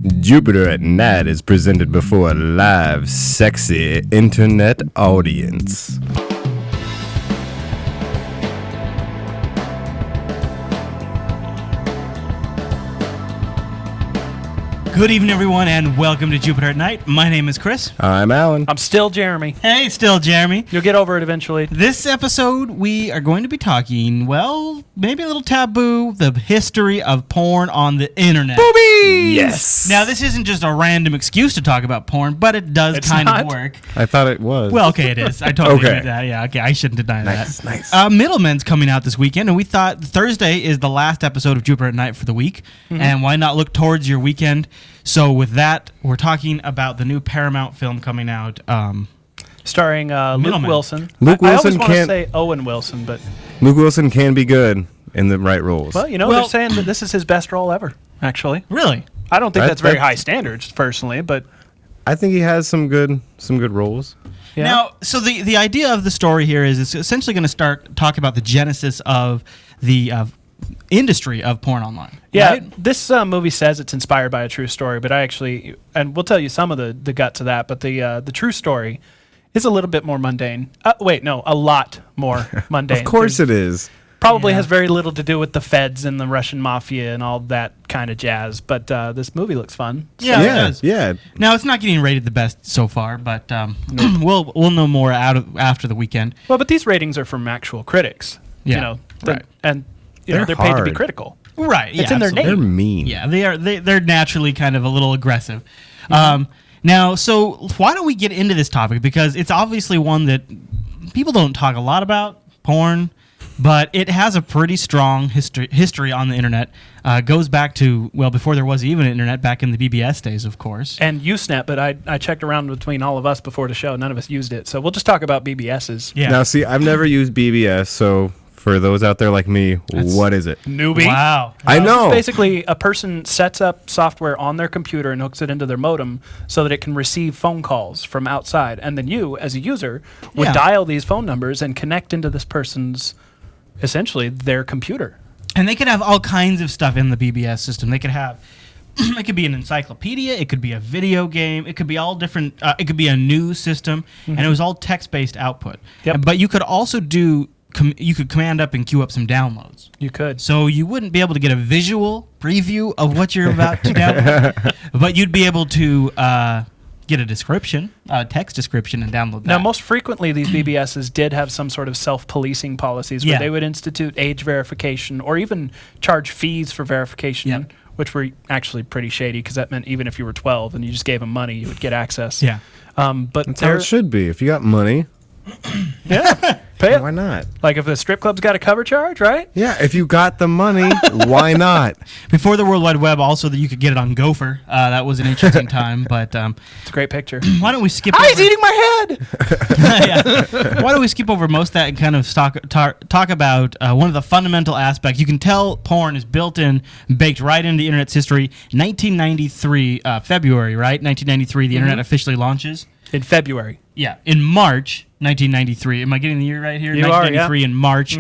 Jupiter at Night is presented before a live, sexy internet audience. Good evening, everyone, and welcome to Jupiter at Night. My name is Chris. I'm Alan. I'm still Jeremy. Hey, still Jeremy. You'll get over it eventually. This episode, we are going to be talking, well, maybe a little taboo, the history of porn on the internet. Boobies! Yes. Now, this isn't just a random excuse to talk about porn, but it does It's kind not. of work. I thought it was. Well, okay, it is. I totally Okay. admit that. Yeah, okay, I shouldn't deny nice, that. nice. Middleman's coming out this weekend, and we thought Thursday is the last episode of Jupiter at Night for the week, and why not look towards your weekend? So with that, we're talking about the new Paramount film coming out. Starring Luke Middleman. Wilson. Luke I Wilson always want to can't- say Owen Wilson, but, Luke Wilson can be good in the right roles. well, you know, Well- they're saying that this is his best role ever, actually. Really? I don't think That- that's very that- high standards, personally, but I think he has some good roles. yeah. Now, so the idea of the story here is it's essentially going to talk about the genesis of the industry of porn online. Yeah, right? this movie says it's inspired by a true story, but I actually, and we'll tell you some of the guts of that, but the true story is a little bit more mundane. A lot more mundane. Of course it is. Probably Yeah. has very little to do with the feds and the Russian mafia and all that kind of jazz, but this movie looks fun. Yeah, it yeah, does. yeah. Now, it's not getting rated the best so far, but we'll know more after the weekend. Well, but these ratings are from actual critics. Yeah, You know, right. And They're they're paid to be hard. critical. Right. It's in their absolutely. They're name. mean. Yeah, they're naturally kind of a little aggressive. Now, so why don't we get into this topic? Because it's obviously one that people don't talk a lot about, porn, but it has a pretty strong history on the internet. Goes back to, well, before there was even internet, back in the BBS days, of course. And Usenet, but I checked around between all of us before the show. None of us used it. So we'll just talk about BBSs. Yeah. Now, see, I've never used BBS, so for those out there like me, what is it? Newbie. Wow. I know. This is basically, a person sets up software on their computer and hooks it into their modem so that it can receive phone calls from outside. And then you, as a user, would Yeah. dial these phone numbers and connect into this person's, essentially, their computer. And they could have all kinds of stuff in the BBS system. They could have, it could be an encyclopedia, it could be a video game, it could be all different, it could be a news system, and it was all text-based output. Yep. But you could also do, you could command up and queue up some downloads. You could. So you wouldn't be able to get a visual preview of what you're about to download, but you'd be able to get a description, a text description, and download that. Now, most frequently, these BBSs did have some sort of self-policing policies where Yeah. they would institute age verification or even charge fees for verification, Yep. which were actually pretty shady because that meant even if you were 12 and you just gave them money, you would get access. Yeah. But That's how it should be. If you got money, yeah, pay why it. not? Like if the strip club's got a cover charge, right? Yeah, if you got the money, why not? Before the World Wide Web, also that you could get it on Gopher. That was an interesting time, but It's a great picture. why don't we skip He's over... eating my head! Yeah. Why don't we skip over most of that and kind of talk about one of the fundamental aspects? You can tell porn is built in, baked right into the internet's history. 1993, February, right? 1993, the internet officially launches. In February. Yeah, in March 1993. Am I getting the year right here? You are, yeah. 1993 in March,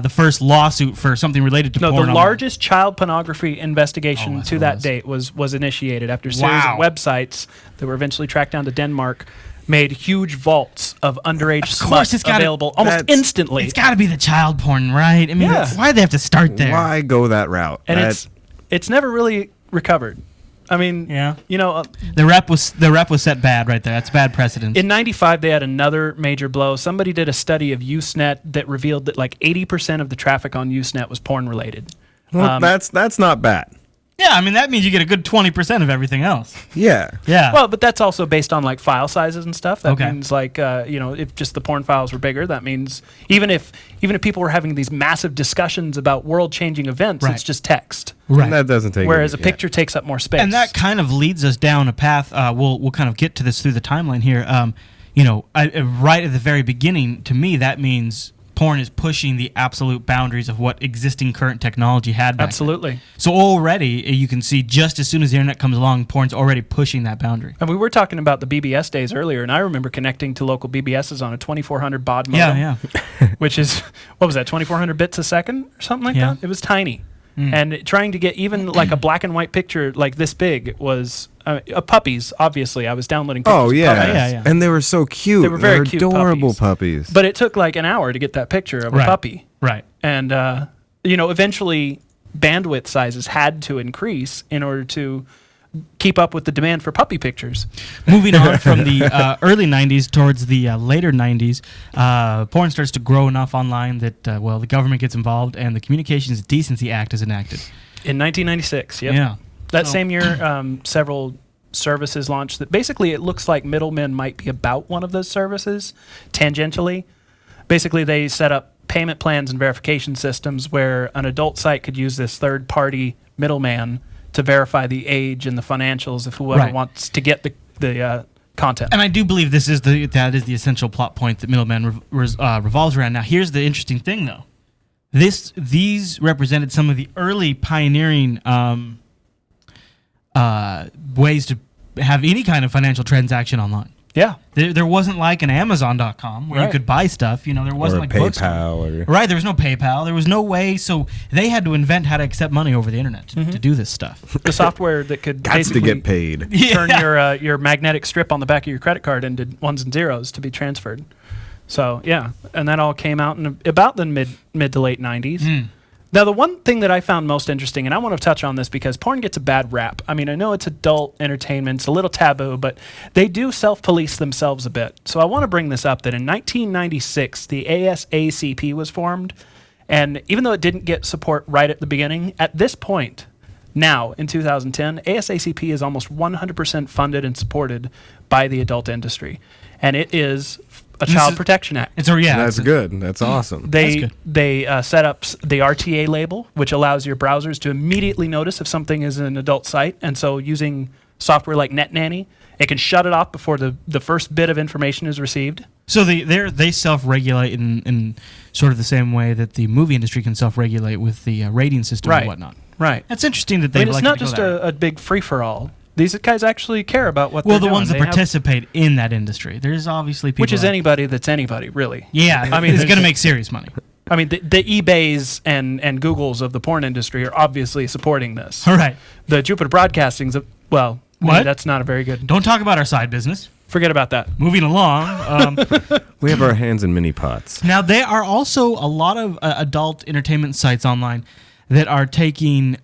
the first lawsuit for something related to No, porn. the online. largest child pornography investigation that's to what it that was. date was initiated after a series Wow. of websites that were eventually tracked down to Denmark made huge vaults of underage Of course smut it's gotta- available almost that's- instantly. It's got to be the child porn, right? I mean, Yeah. why do they have to start there? Why go that route? and That- it's never really recovered. I mean, Yeah. you know, The rep was set bad right there. That's bad precedent. in 95 they had another major blow. Somebody did a study of Usenet that revealed that like 80% of the traffic on Usenet was porn related. well, that's not bad. Yeah, I mean, that means you get a good 20% of everything else. Yeah. Yeah. Well, but that's also based on like file sizes and stuff. That Okay. means like if just the porn files were bigger, that means even if people were having these massive discussions about world-changing events, Right. it's just text. And right. that doesn't take Whereas a yeah. picture takes up more space. And that kind of leads us down a path. We'll kind of get to this through the timeline here. Right at the very beginning, to me, that means porn is pushing the absolute boundaries of what existing current technology had back then. Absolutely. So already you can see just as soon as the internet comes along, porn's already pushing that boundary. And we were talking about the BBS days earlier, and I remember connecting to local BBSs on a 2400 baud modem, Yeah. which is, what was that, 2400 bits a second or something like Yeah. that? It was tiny. And trying to get even like a black and white picture like this big was puppies. Obviously, I was downloading pictures. Oh of yeah. puppies. Yeah. And they were so cute. They were very They're cute adorable puppies. But it took like an hour to get that picture of a puppy. Right. And eventually bandwidth sizes had to increase in order to keep up with the demand for puppy pictures. Moving on from the early 90s towards the later 90s, porn starts to grow enough online that, the government gets involved and the Communications Decency Act is enacted. In 1996, yep. Yeah. That same year, several services launched that basically it looks like middlemen might be about one of those services tangentially. Basically, they set up payment plans and verification systems where an adult site could use this third-party middleman to verify the age and the financials of whoever wants to get the content. And I do believe that is the essential plot point that Middleman revolves around. Now, here's the interesting thing, though. These represented some of the early pioneering ways to have any kind of financial transaction online. Yeah. There wasn't like an Amazon.com where you could buy stuff. There wasn't like PayPal. Right, there was no PayPal. There was no way. So they had to invent how to accept money over the internet to do this stuff. The software that could Got to basically get paid. turn your magnetic strip on the back of your credit card into ones and zeros to be transferred. So, yeah. And that all came out in about the mid to late 90s. Now, the one thing that I found most interesting, and I want to touch on this because porn gets a bad rap. I mean, I know it's adult entertainment, it's a little taboo, but they do self-police themselves a bit. So I want to bring this up that in 1996, the ASACP was formed, and even though it didn't get support right at the beginning, at this point, now in 2010, ASACP is almost 100% funded and supported by the adult industry, and it is a Child Protection Act. That's good. That's awesome. They set up the RTA label, which allows your browsers to immediately notice if something is an adult site. And so using software like NetNanny, it can shut it off before the first bit of information is received. So they self-regulate in sort of the same way that the movie industry can self-regulate with the rating system and whatnot. Right. That's interesting that they. It's not just a big free-for-all. These guys actually care about what they're doing. Well, the ones that participate in that industry. There's obviously people... Which is anybody that's anybody, really. Yeah, I mean, it's going to make serious money. I mean, the eBays and Googles of the porn industry are obviously supporting this. All right. The Jupiter Broadcastings, that's not a very good... Don't talk about our side business. Forget about that. Moving along. We have our hands in mini pots. Now, there are also a lot of adult entertainment sites online that are taking...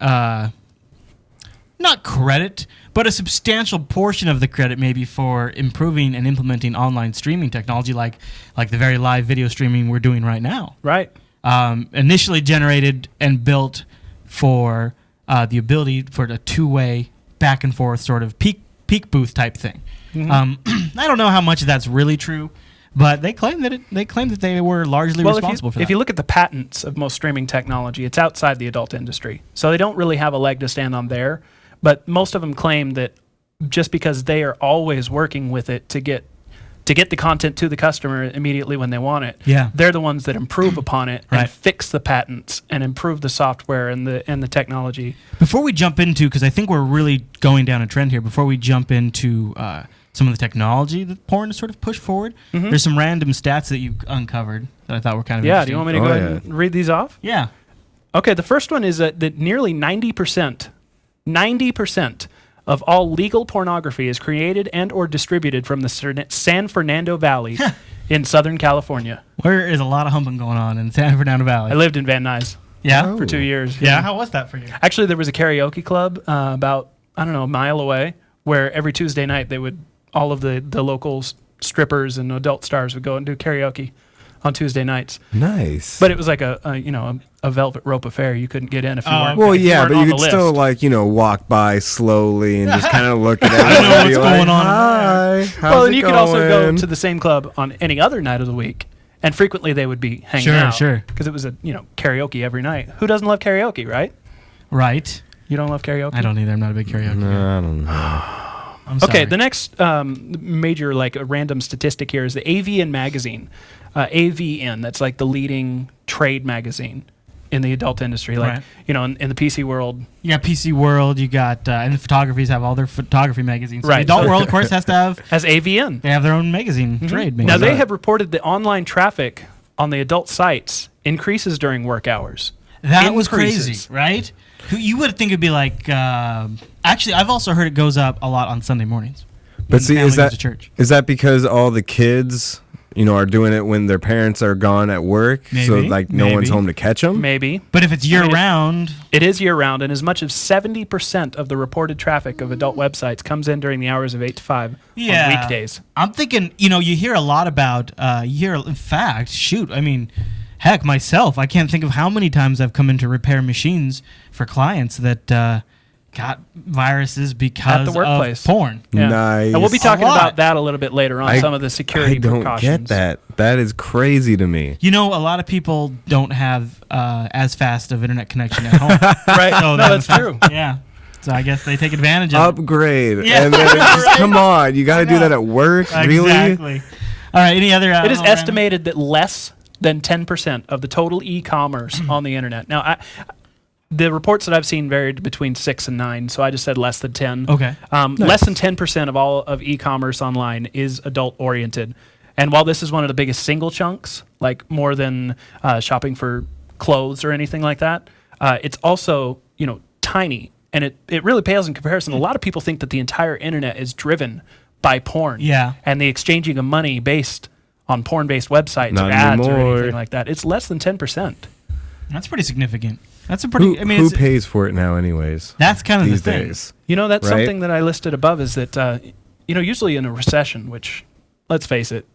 not credit, but a substantial portion of the credit maybe for improving and implementing online streaming technology like the very live video streaming we're doing right now. Right. Initially generated and built for the ability for a two-way back and forth sort of peak booth type thing. Mm-hmm. I don't know how much of that's really true, but they claim that they were largely responsible for that. If you look at the patents of most streaming technology, it's outside the adult industry. So they don't really have a leg to stand on there. But most of them claim that just because they are always working with it to get the content to the customer immediately when they want it, they're the ones that improve upon it and fix the patents and improve the software and the technology. Before we jump into, because I think we're really going down a trend here, before we jump into some of the technology that porn has sort of pushed forward, there's some random stats that you uncovered that I thought were kind of interesting. Do you want me to go ahead and read these off? Yeah. Okay, the first one is that nearly 90% of all legal pornography is created and or distributed from the San Fernando Valley in Southern California. Where is a lot of humping going on in San Fernando Valley. I lived in Van Nuys for 2 years. Yeah, how was that for you? Actually, there was a karaoke club about, a mile away where every Tuesday night all of the local strippers and adult stars would go and do karaoke on Tuesday nights. Nice. But it was like a velvet rope affair. You couldn't get in if you weren't. Well, yeah, but you could still walk by slowly and just kind of look at everyone. I know what's going on. Hi, well, and you could also go to the same club on any other night of the week, and frequently they would be hanging out. Sure, because it was karaoke every night. Who doesn't love karaoke, right? Right. You don't love karaoke? I don't either. I'm not a big karaoke. No, I don't know. I'm sorry. Okay, the next major random statistic here is the AVN magazine. AVN, that's like the leading trade magazine in the adult industry. In the PC world. You got PC World, you got, and the photographies have all their photography magazines. Right. The adult world, of course, has to have... Has AVN. They have their own magazine, trade magazine. Now, they have reported that online traffic on the adult sites increases during work hours. That was increases. crazy, right? You would think it'd be like. Actually, I've also heard it goes up a lot on Sunday mornings. But when see, family is goes to church? because all the kids, are doing it when their parents are gone at work, so Maybe, no one's maybe. home to catch them? Maybe. But if it's year round, It is year-round, and as much as 70% of the reported traffic of adult websites comes in during the hours of 8 to 5 on weekdays. I'm thinking, you hear a lot about, in fact, heck, myself, I can't think of how many times I've come in to repair machines for clients that got viruses because At the workplace. of porn. Yeah. Nice. And we'll be talking A lot. about that a little bit later on, some of the security I don't precautions. get that. That is crazy to me. A lot of people don't have as fast of internet connection at home. Right. So No, that's true. Yeah. So I guess they take advantage of it. Upgrade. Yeah. And then it's just, come on, you got to do that at work? Really? Exactly. All right, any other... It is estimated that less than 10% of the total e-commerce on the internet. Now, the reports that I've seen varied between 6 and 9, so I just said less than 10. Okay. Less than 10% of all of e-commerce online is adult-oriented. And while this is one of the biggest single chunks, like more than shopping for clothes or anything like that, it's also, tiny. And it really pales in comparison. A lot of people think that the entire internet is driven by porn. Yeah. And the exchanging of money based on porn-based websites Not or ads or anymore. anything like that. It's less than 10%. That's pretty significant. That's a pretty... Who pays for it now anyways? That's kind of These the thing. days. That's Right? something that I listed above is that, usually in a recession, which, let's face it,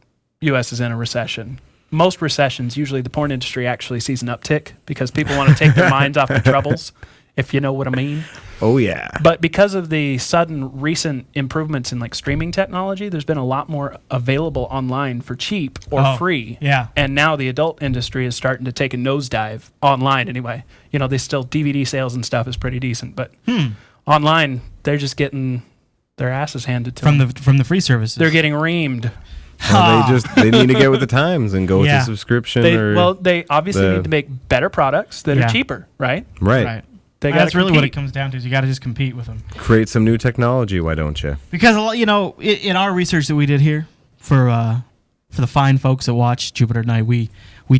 U.S. is in a recession. Most recessions, usually the porn industry actually sees an uptick because people want to take their minds off the troubles, if you know what I mean. Oh, yeah. But because of the sudden recent improvements in streaming technology, there's been a lot more available online for cheap or free. Yeah. And now the adult industry is starting to take a nosedive online anyway. They still DVD sales and stuff is pretty decent, but online they're just getting their asses handed to them. From the free services. They're getting reamed. Well, they need to get with the times and go with Yeah. the subscription. They obviously need to make better products that are cheaper, right? Right. They That's gotta really what it compete. comes down to. Is you got to just compete with them. Create some new technology, why don't you? Because in our research that we did here for the fine folks that watch Jupiter Night, we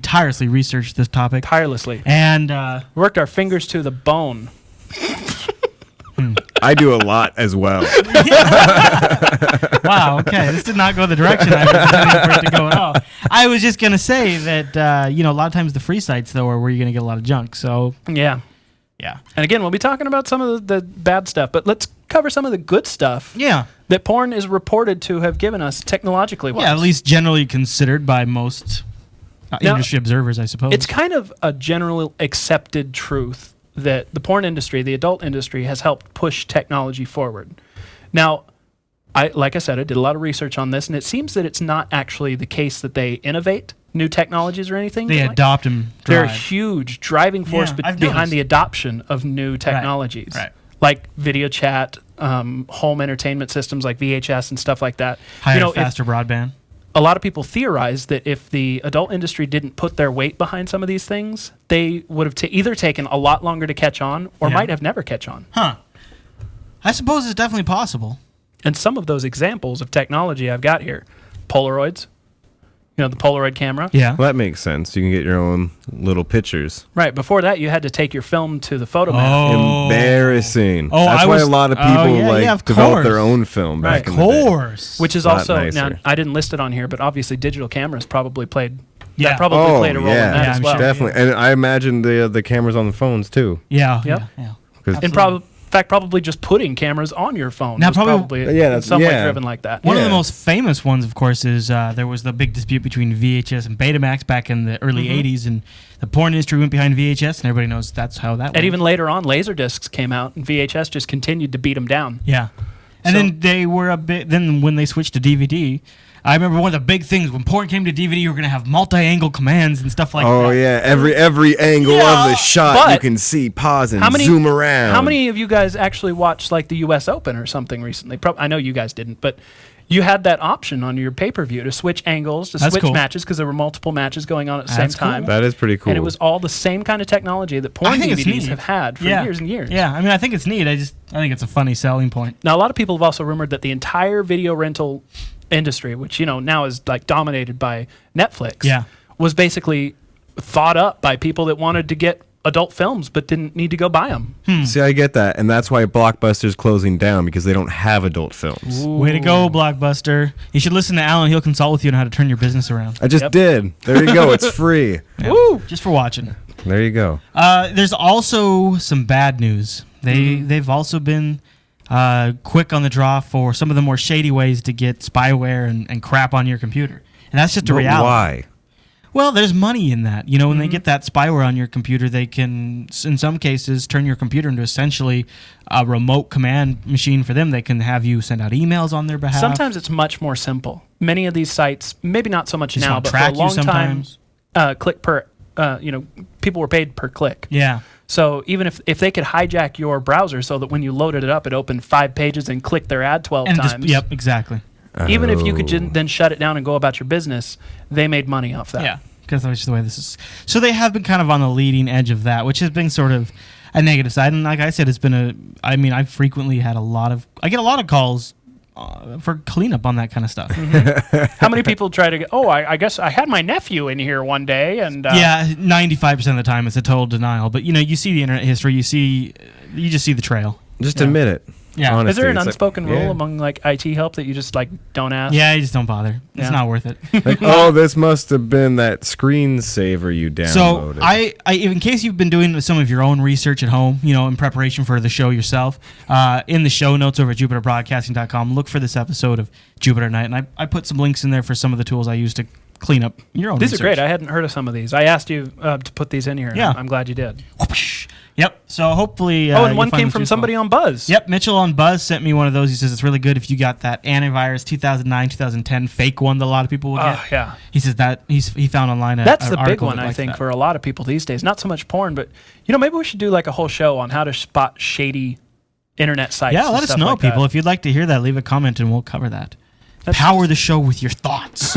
tirelessly researched this topic Tirelessly. and Worked our fingers to the bone. I do a lot as well. wow, okay, this did not go the direction I was intending for it to go at all. I was just gonna say that a lot of times the free sites though are where you're gonna get a lot of junk. So Yeah. yeah, And again, we'll be talking about some of the bad stuff, but let's cover some of the good stuff yeah, that porn is reported to have given us technologically wise. yeah. At least generally considered by most Now, industry observers, I suppose. It's kind of a general accepted truth that the porn industry, the adult industry, has helped push technology forward. Now, like I said, I did a lot of research on this, and it seems that it's not actually the case that they innovate new technologies or anything. they adopt and They're a drive. huge driving force Yeah, I've behind noticed. the adoption of new technologies. right. Like video chat, home entertainment systems like VHS and stuff like that. Higher, if- faster broadband. a lot of people theorize that if the adult industry didn't put their weight behind some of these things, they would have either taken a lot longer to catch on or Yeah. might have never catch on. Huh. I suppose it's definitely possible. And some of those examples of technology I've got here, Polaroids, the Polaroid camera. Yeah. Well, that makes sense. You can get your own little pictures. Right. Before that, you had to take your film to the photomat. Embarrassing. Oh, That's I why was- a lot of oh, people yeah, of develop their course. own film back Right. in the day. Course. Which is Lot also, nicer. now I didn't list it on here, but obviously digital cameras probably played. Yeah. That probably played a role in that Yeah, as I'm well. sure. Definitely. And I imagine the cameras on the phones too. Yeah. Yep. Yeah. 'Cause- In fact, probably just putting cameras on your phone. Now, was probably- in Yeah, that's- some way yeah. driven like that. One of the Yeah. most famous ones, of course, is there was the big dispute between VHS and Betamax back in the early Mm-hmm. 80s, and the porn industry went behind VHS, and everybody knows that's how that went. And even later on, Laserdiscs came out, and VHS just continued to beat them down. Yeah. And So- then they were a bit, then when they switched to DVD, I remember one of the big things when porn came to DVD, you were going to have multi-angle commands and stuff like that. Oh yeah, every angle Yeah, of the shot but you can see, pause and How many zoom around. How many of you guys actually watched like the U.S. Open or something recently? I know you guys didn't, but you had that option on your pay-per-view to switch angles, to That's switch cool. matches because there were multiple matches going on at the same That's cool. time. That is pretty cool. And it was all the same kind of technology that porn I think it's DVDs neat. have had for Yeah. years and years. Yeah, I mean, I think it's neat. I think it's a funny selling point. Now, a lot of people have also rumored that the entire video rental industry, which now is like dominated by Netflix, Yeah. was basically thought up by people that wanted to get adult films but didn't need to go buy them. See, I get that, and that's why Blockbuster's closing down, because they don't have adult films. Way to go, Blockbuster. You should listen to Alan. He'll consult with you on how to turn your business around. I just did. There you go. It's free. Yeah. Woo! Just for watching. There you go. There's also some bad news. They've also been quick on the draw for some of the more shady ways to get spyware and crap on your computer. And that's just a reality. Why? Well, there's money in that. You know, when they get that spyware on your computer, they can, in some cases, turn your computer into essentially a remote command machine for them. They can have you send out emails on their behalf. Sometimes it's much more simple. Many of these sites, maybe not so much Just now, wanna but for a track you long time, sometimes. click per, people were paid per click. Yeah. So even if they could hijack your browser so that when you loaded it up, it opened 5 pages and clicked their ad 12 And times. yep, exactly. Even if you could then shut it down and go about your business, they made money off that. Yeah, because that's just the way this is. So they have been kind of on the leading edge of that, which has been sort of a negative side. And like I said, it's been I've frequently had I get a lot of calls for cleanup on that kind of stuff. How many people try to I guess I had my nephew in here one day and... yeah, 95% of the time it's a total denial. But, you see the internet history, you just see the trail. Just admit it. Yeah. Honestly, Is there an it's unspoken rule among IT help that you just don't ask? Yeah, you just don't bother. Yeah. It's not worth it. This must have been that screensaver you downloaded. So I in case you've been doing some of your own research at home, in preparation for the show yourself, in the show notes over at jupiterbroadcasting.com, look for this episode of Jupiter Night, and I put some links in there for some of the tools I use to clean up your own These research. are great. I hadn't heard of some of these. I asked you to put these in here. Yeah. I'm glad you did. Yep. So hopefully... and one came from somebody on Buzz. Yep, Mitchell on Buzz sent me one of those. He says it's really good if you got that antivirus 2009, 2010 fake one that a lot of people will get. Yeah. He says that he found online That's an the big article one, that I likes think, that. for a lot of people these days. Not so much porn, but, maybe we should do a whole show on how to spot shady internet sites. Yeah, and let us stuff know, like people. that. If you'd like to hear that, leave a comment and we'll cover that. That's Power the show with your thoughts.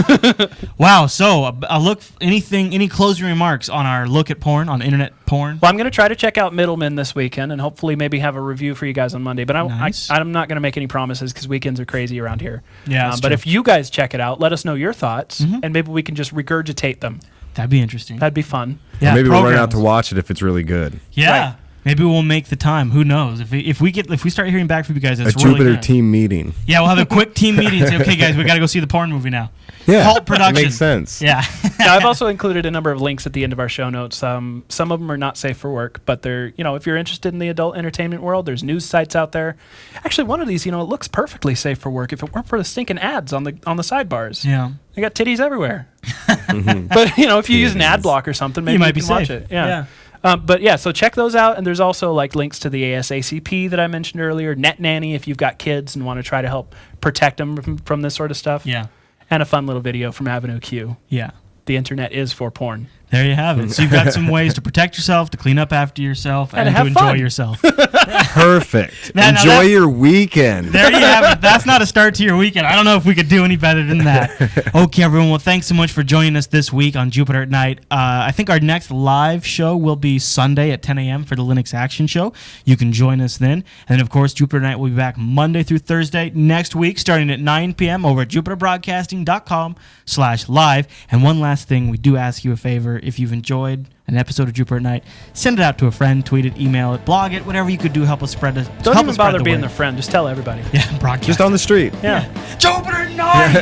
Wow. So a look. Any closing remarks on our look at porn, on internet porn? Well, I'm going to try to check out Middleman this weekend and hopefully maybe have a review for you guys on Monday. But Nice. I'm not going to make any promises because weekends are crazy around here. Yeah, that's but true. if you guys check it out, let us know your thoughts and maybe we can just regurgitate them. That'd be interesting. That'd be fun. Yeah, Maybe we'll run out to programs. watch it if it's really good. Yeah. Right. Maybe we'll make the time. Who knows? If we start hearing back from you guys, it's A really Jupiter good. team meeting. Yeah, we'll have a quick team meeting and say, okay, guys, we got to go see the porn movie now. Yeah, Halt production. makes sense. Yeah. Now, I've also included a number of links at the end of our show notes. Some of them are not safe for work, but they're, if you're interested in the adult entertainment world, there's news sites out there. Actually, one of these, it looks perfectly safe for work if it weren't for the stinking ads on the sidebars. Yeah. They got titties everywhere. But, if you use an ad block or something, maybe You might you be can watch safe. it. Yeah. But yeah, so check those out, and there's also links to the ASACP that I mentioned earlier, Net Nanny if you've got kids and want to try to help protect them from this sort of stuff. Yeah. And a fun little video from Avenue Q. Yeah. The internet is for porn. There you have it. So you've got some ways to protect yourself, to clean up after yourself, and to have enjoy fun. yourself. Perfect. Now Enjoy that- your weekend. There you have it. That's not a start to your weekend. I don't know if we could do any better than that. Okay, everyone. Well, thanks so much for joining us this week on Jupiter at Night. I think our next live show will be Sunday at 10 a.m. for the Linux Action Show. You can join us then. And then, of course, Jupiter at Night will be back Monday through Thursday next week, starting at 9 p.m. over at jupiterbroadcasting.com/live. And one last thing, we do ask you a favor. If you've enjoyed an episode of Jupiter at Night, send it out to a friend, tweet it, email it, blog it, whatever you could do. Help us spread it. Don't help even us spread bother the being word. their friend. Just tell everybody. Yeah, broadcast. Just on the street. Yeah. Jupiter Night!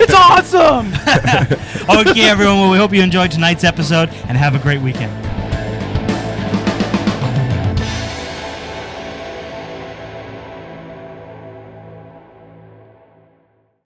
It's awesome! Okay, everyone. Well, we hope you enjoyed tonight's episode and have a great weekend.